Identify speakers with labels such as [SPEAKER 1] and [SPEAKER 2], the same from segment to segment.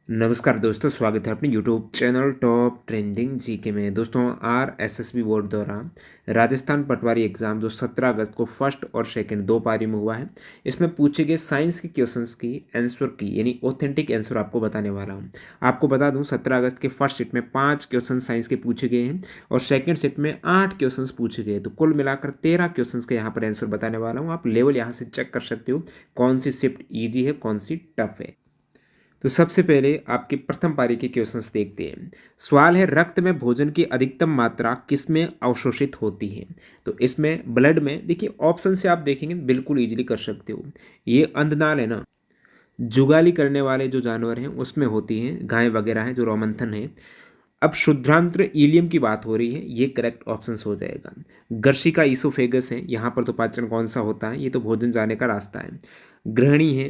[SPEAKER 1] नमस्कार दोस्तों, स्वागत है अपने YouTube channel top trending GK में। दोस्तों, आरएसएसबी बोर्ड द्वारा राजस्थान पटवारी एग्जाम जो 17 अगस्त को फर्स्ट और सेकंड दो पारी में हुआ है, इसमें पूछे गए साइंस के क्वेश्चंस की आंसर की यानी ऑथेंटिक आंसर आपको बताने वाला हूं। आपको बता दूं, 17 अगस्त के फर्स्ट सेट में 5 क्वेश्चन साइंस के पूछे गए हैं और सेकेंड सेट में 8 क्वेश्चन पूछे गए, तो कुल मिलाकर 13 क्वेश्चन के यहाँ पर आंसर बताने वाला हूँ। आप लेवल यहाँ से चेक कर सकते हो कौन सी शिफ्ट ईजी है, कौन सी टफ है। तो सबसे पहले आपके प्रथम पारी के क्वेश्चंस देखते हैं। सवाल है, रक्त में भोजन की अधिकतम मात्रा किसमें अवशोषित होती है? तो इसमें ब्लड में, देखिए ऑप्शन से आप देखेंगे बिल्कुल इजीली कर सकते हो। ये अंधनाल है ना, जुगाली करने वाले जो जानवर हैं उसमें होती हैं, गाय वगैरह हैं जो रोमंथन है। अब शुद्धांत्र इलियम की बात हो रही है, ये करेक्ट ऑप्शन हो जाएगा। गर्शिका ईसोफेगस है, यहाँ पर तो पाचन कौन सा होता है? ये तो भोजन जाने का रास्ता है। ग्रहणी है,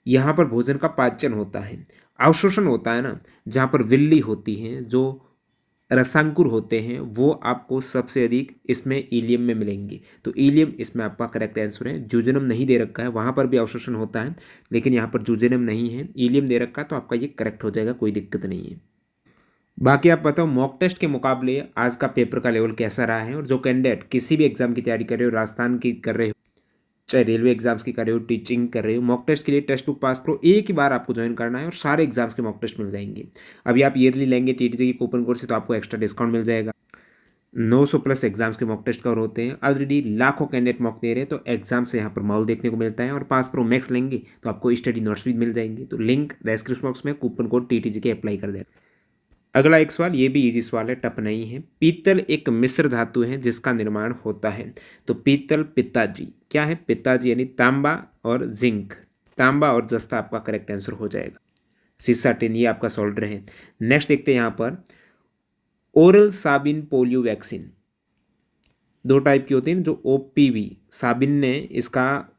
[SPEAKER 1] यहाँ पर भोजन का पाचन होता है। अवशोषण होता है ना, जहाँ पर विल्ली होती हैं, जो रसांकुर होते हैं, वो आपको सबसे अधिक इसमें इलियम में मिलेंगे। तो इलियम इसमें आपका करेक्ट आंसर है। जूजेनम नहीं दे रखा है, वहाँ पर भी अवशोषण होता है, लेकिन यहाँ पर जूजेनम नहीं है, इलियम दे रखा है, तो आपका ये करेक्ट हो जाएगा, कोई दिक्कत नहीं है। बाकी आप बताओ, मॉक टेस्ट के मुकाबले आज का पेपर का लेवल कैसा रहा है? और जो कैंडिडेट किसी भी एग्जाम की तैयारी कर रहे हो, राजस्थान की कर रहे हो, चाहे रेलवे एग्जाम्स की कर रहे हो, टीचिंग कर रहे हो, मॉक टेस्ट के लिए टेस्ट बुक पास करो, एक ही बार आपको ज्वाइन करना है और सारे एग्जाम्स के मॉक टेस्ट मिल जाएंगे। अभी आप ईयरली लेंगे टीटीजे की कूपन कोड से, तो आपको एक्स्ट्रा डिस्काउंट मिल जाएगा। 900 प्लस एग्जाम्स के मॉक टेस्ट कवर होते हैं, ऑलरेडी लाखों कैंडिडेट मॉक दे रहे हैं, तो एग्जाम से यहाँ पर माहौल देखने को मिलता है। और पास प्रो मैक्स लेंगे तो आपको स्टडी नोट्स भी मिल जाएंगे, तो लिंक डिस्क्रिप्शन बॉक्स में, कूपन कोड टीटीजे के अप्लाई कर दें। अगला एक सवाल, ये भी इजी सवाल है, टफ नहीं है। पीतल एक मिश्र धातु है जिसका निर्माण होता है। तो पीतल पिताजी क्या है? पिताजी यानी तांबा और जिंक, तांबा और जस्ता आपका करेक्ट आंसर हो जाएगा। सीसा टिन, ये आपका सोल्डर है। नेक्स्ट देखते हैं यहाँ पर, ओरल साबिन पोलियो वैक्सीन दो टाइप की होती है, जो ओपीवी साबिन ने इसका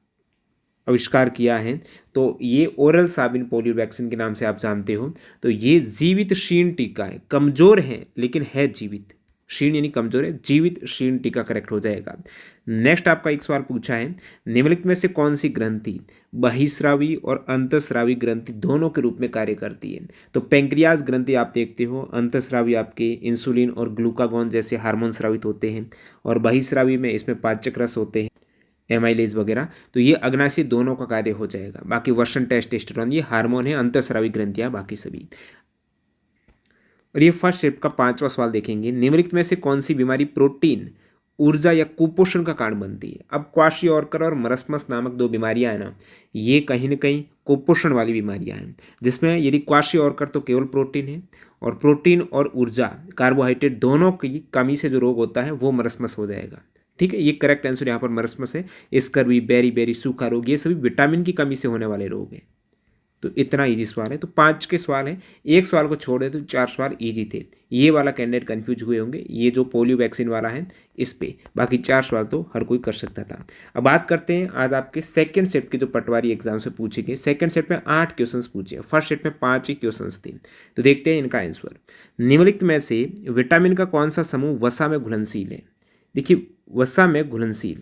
[SPEAKER 1] आविष्कार किया है, तो ये ओरल साबिन पोलियो वैक्सीन के नाम से आप जानते हो। तो ये जीवित शीर्ण टीका है, कमजोर है लेकिन है जीवित। शीर्ण यानी कमजोर है, जीवित शीर्ण टीका करेक्ट हो जाएगा। नेक्स्ट आपका एक सवाल पूछा है, निम्नलिखित में से कौन सी ग्रंथि बहिस्रावी और अंतस्रावी ग्रंथि दोनों के रूप में कार्य करती है? तो पेंक्रियाज ग्रंथि आप देखते हो, अंतस्रावी आपके इंसुलिन और ग्लूकागॉन जैसे हार्मोन स्रावित होते हैं, और बहिस्रावी में इसमें पाचक रस होते हैं, एमाइलेज वगैरह। तो ये अग्नाशय दोनों का कार्य हो जाएगा। बाकी वर्षन टेस्टोस्टेरोन ये हार्मोन है, अंतःस्रावी ग्रंथियां बाकी सभी। और ये फर्स्ट शिफ्ट का 5वां सवाल देखेंगे, निम्नलिखित में से कौन सी बीमारी प्रोटीन ऊर्जा या कुपोषण का कारण बनती है? अब क्वाशियोर्कर और मरस्मस नामक दो बीमारियां हैं ना, ये कहीं ना कहीं कुपोषण वाली बीमारियां हैं, जिसमें यदि क्वाशियोर्कर तो केवल प्रोटीन है, और प्रोटीन और ऊर्जा कार्बोहाइड्रेट दोनों की कमी से जो रोग होता है वो मरस्मस हो जाएगा। ठीक है, ये करेक्ट आंसर यहाँ पर मरस्मस है। स्कर्वी, बेरी बेरी, सूखा रोग, ये सभी विटामिन की कमी से होने वाले रोग हैं। तो इतना इजी सवाल है। तो 5 के सवाल हैं, एक सवाल को छोड़ दे तो 4 सवाल इजी थे। ये वाला कैंडिडेट कंफ्यूज हुए होंगे, ये जो पोलियो वैक्सीन वाला है इस पे, बाकी 4 सवाल तो हर कोई कर सकता था। अब बात करते हैं आज आपके सेकंड सेट के जो पटवारी एग्जाम से पूछे गए। सेकंड सेट में 8 क्वेश्चंस पूछे, फर्स्ट सेट में 5 ही क्वेश्चंस थे। तो देखते हैं इनका आंसर। निम्नलिखित में से विटामिन का कौन सा समूह वसा में घुलनशील है? देखिए, वसा में घुलनशील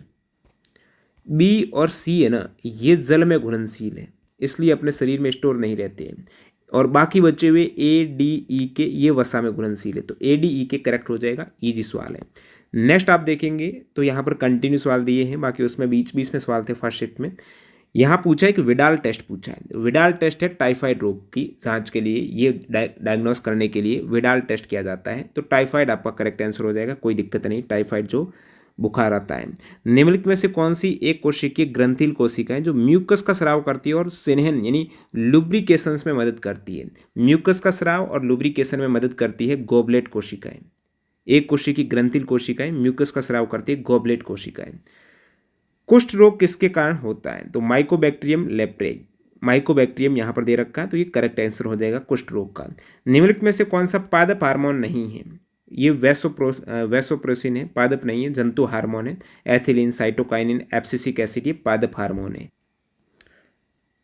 [SPEAKER 1] बी और सी है ना, ये जल में घुलनशील है, इसलिए अपने शरीर में स्टोर नहीं रहते हैं। और बाकी बचे हुए ए डी ई के, ये वसा में घुलनशील है, तो ए डी ई के करेक्ट हो जाएगा। इजी सवाल है। नेक्स्ट आप देखेंगे तो यहाँ पर कंटिन्यू सवाल दिए हैं, बाकी उसमें बीच बीच में सवाल थे फर्स्ट शिफ्ट में। यहाँ पूछा है कि विडाल टेस्ट पूछा है। विडाल टेस्ट है टाइफाइड रोग की जांच के लिए, ये डायग्नोस करने के लिए विडाल टेस्ट किया जाता है। तो टाइफाइड आपका करेक्ट आंसर हो जाएगा, कोई दिक्कत नहीं, टाइफाइड जो बुखार आता है। निम्नलिखित में से कौन सी एक कोशिकीय ग्रंथिल कोशिकाएं जो म्यूकस का स्राव करती है और सिन्हन यानी लुब्रिकेशंस में मदद करती है? म्यूकस का स्राव और लुब्रिकेशन में मदद करती है गोबलेट कोशिकाएं। एक कोशिकीय ग्रंथिल कोशिकाएं म्यूकस का स्राव करती है गोबलेट कोशिकाएं। कुष्ठ रोग किसके कारण होता है? तो माइकोबैक्टीरियम लेप्रेज, माइकोबैक्टीरियम यहाँ पर दे रखा है, तो ये करेक्ट आंसर हो जाएगा कुष्ठ रोग का। निम्नलिखित में से कौन सा पादप हार्मोन नहीं है? ये वैसोप्रोसिन है, पादप नहीं है, जंतु हार्मोन है। एथिलीन, साइटोकाइनिन, एब्सिसिक एसिड, ये पादप हार्मोन है।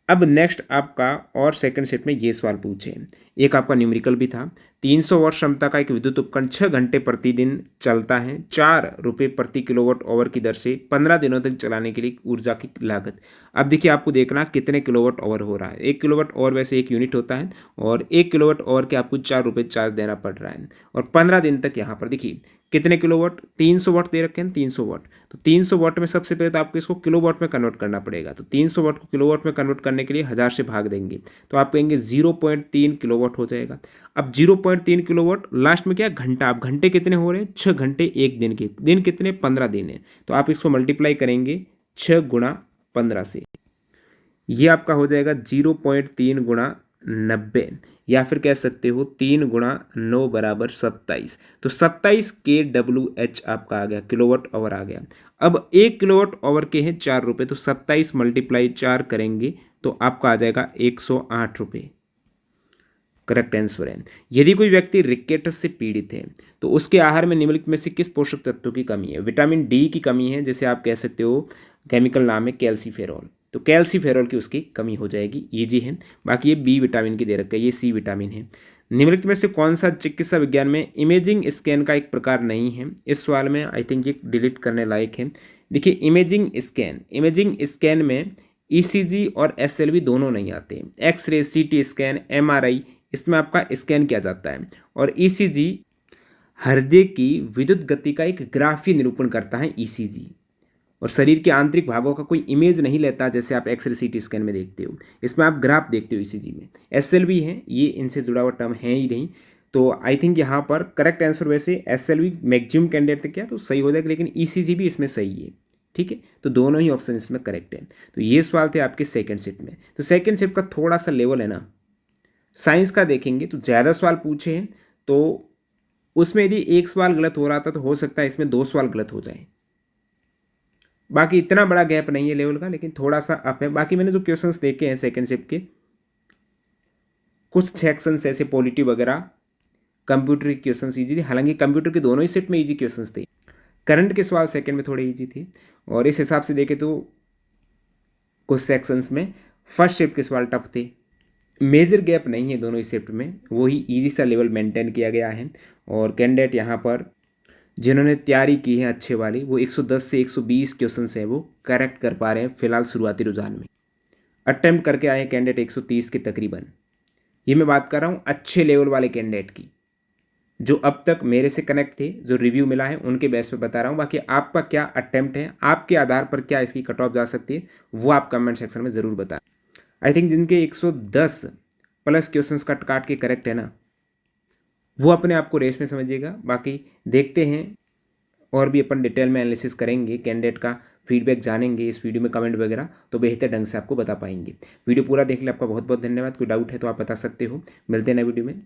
[SPEAKER 1] अब नेक्स्ट आपका और सेकंड सेट में ये सवाल पूछे, एक आपका न्यूमेरिकल भी था, 300 वाट क्षमता का एक विद्युत उपकरण 6 घंटे प्रतिदिन चलता है, 4 रुपये प्रति किलोवाट आवर की दर से 15 दिनों तक चलाने के लिए ऊर्जा की लागत। अब देखिए आपको देखना कितने किलोवाट आवर हो रहा है। 1 किलोवाट आवर वैसे 1 यूनिट होता है और 1 किलोवाट आवर के आपको 4 रुपये चार्ज देना पड़ रहा है और 15 दिन तक यहाँ पर देखिए कितने किलोवाट, 300 वाट दे रखे हैं, 300 वाट। तो 300 वाट में सबसे पहले तो आपको इसको किलोवाट में कन्वर्ट करना पड़ेगा। तो 300 वाट को किलोवाट में कन्वर्ट करने के लिए 1000 से भाग देंगे तो आप कहेंगे 0.3 किलोवाट हो जाएगा। अब 0.3 किलोवाट लास्ट में क्या घंटा, आप घंटे कितने हो रहे हैं, 6 घंटे एक दिन के, दिन कितने 15 दिन है। तो आप इसको मल्टीप्लाई करेंगे 6 गुणा 15 से, ये आपका हो जाएगा 0.3 गुणा 90 या फिर कह सकते हो 3 गुणा 9 बराबर 27। तो 27 के WH आपका आ गया, किलोवाट आवर आ गया। अब 1 किलोवाट आवर के हैं 4 रुपये, तो 27 मल्टीप्लाई 4 करेंगे तो आपका आ जाएगा 108 रुपये। करेक्ट आंसर है। यदि कोई व्यक्ति रिकेटस से पीड़ित है तो उसके आहार में निम्नलिखित में से किस पोषक तत्व की कमी है। विटामिन डी की कमी है, जैसे आप कह सकते हो केमिकल नाम है कैल्सीफेरॉल, तो कैल्सीफेरॉल की उसकी कमी हो जाएगी, ये जी है। बाकी ये बी विटामिन की दे रखा है, ये सी विटामिन है। निम्नलिखित में से कौन सा चिकित्सा विज्ञान में इमेजिंग स्कैन का एक प्रकार नहीं है। इस सवाल में आई थिंक ये डिलीट करने लायक है। देखिए इमेजिंग स्कैन में ईसीजी और एसएलवी दोनों नहीं आते। एक्सरे, सीटी स्कैन, एमआरआई इसमें आपका स्कैन किया जाता है और ईसीजी हृदय की विद्युत गति का एक ग्राफी निरूपण करता है ईसीजी, और शरीर के आंतरिक भागों का कोई इमेज नहीं लेता जैसे आप एक्सरे सीटी स्कैन में देखते हो। इसमें आप ग्राफ देखते हो ईसीजी में। एसएलवी है, ये इनसे जुड़ा हुआ टर्म है ही नहीं। तो आई थिंक यहाँ पर करेक्ट आंसर वैसे एसएलवी मैक्सिमम कैंडिडेट तक क्या तो सही हो जाएगा, लेकिन ईसीजी भी इसमें सही है। ठीक है, तो दोनों ही ऑप्शन इसमें करेक्ट है। तो ये सवाल थे आपके सेकेंड शिफ्ट में। तो सेकेंड शिफ्ट का थोड़ा सा लेवल है ना, साइंस का देखेंगे तो ज़्यादा सवाल पूछे हैं, तो उसमें यदि एक सवाल गलत हो रहा था तो हो सकता है इसमें 2 सवाल गलत हो जाए। बाकी इतना बड़ा गैप नहीं है लेवल का, लेकिन थोड़ा सा अप है। बाकी मैंने जो क्वेश्चंस देखे हैं सेकंड शिफ्ट के, कुछ सेक्शंस ऐसे पॉलिटी वगैरह कंप्यूटर के क्वेश्चंस ईजी थे। हालांकि कंप्यूटर के दोनों ही शिफ्ट में ईजी क्वेश्चंस थे। करंट के सवाल सेकंड में थोड़े ईजी थे, और इस हिसाब से देखें तो कुछ सेक्शंस में फर्स्ट शिफ्ट के सवाल टफ थे। मेजर गैप नहीं है दोनों ही शिफ्ट में, वही ईजी सा लेवल मेंटेन किया गया है। और कैंडिडेट यहाँ पर जिन्होंने तैयारी की है अच्छे वाली, वो 110 से 120 क्वेश्चन हैं वो करेक्ट कर पा रहे हैं फिलहाल शुरुआती रुझान में। अटेम्प्ट करके आए हैं कैंडिडेट 130 के तकरीबन। ये मैं बात कर रहा हूँ अच्छे लेवल वाले कैंडिडेट की, जो अब तक मेरे से कनेक्ट थे, जो रिव्यू मिला है उनके बेस पे बता रहा हूँ। बाकी आपका क्या अटेम्प्ट है, आपके आधार पर क्या इसकी कट ऑफ जा सकती है, वो आप कमेंट सेक्शन में ज़रूर बताएं। आई थिंक जिनके 110 प्लस क्वेश्चंस कट काट के करेक्ट है ना, वो अपने आप को रेस में समझिएगा। बाकी देखते हैं, और भी अपन डिटेल में एनालिसिस करेंगे, कैंडिडेट का फीडबैक जानेंगे इस वीडियो में, कमेंट वगैरह तो बेहतर ढंग से आपको बता पाएंगे। वीडियो पूरा देखने आपका बहुत बहुत धन्यवाद। कोई डाउट है तो आप बता सकते हो। मिलते हैं नए वीडियो में।